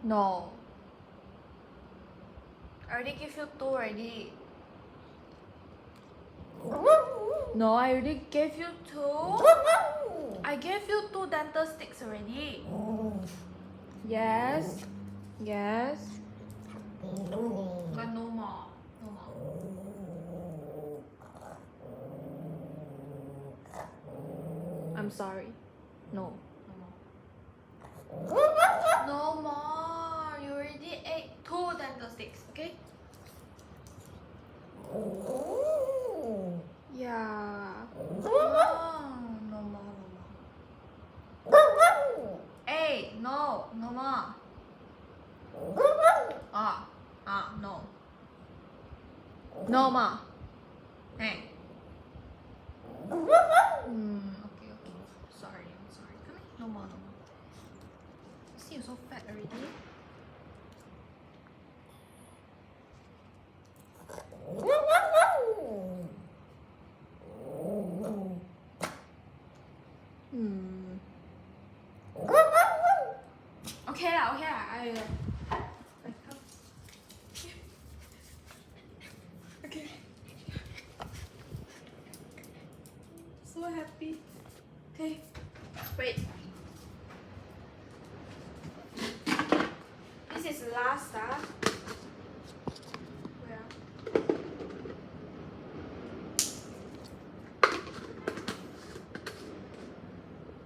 No. I already give you 2 already. No, I already gave you 2. I gave you 2 dental sticks already. Yes. Yes. But no more. No more. I'm sorry. No. No more. No more. You already ate 2 dental sticks, okay? Yeah. No more. Hey, no. No more. No. No more. Hey. Okay. Sorry. I'm sorry. Come here. No more. See, you're so fat already. Okay lah. I come. Okay. So happy. Okay. Wait. This is last.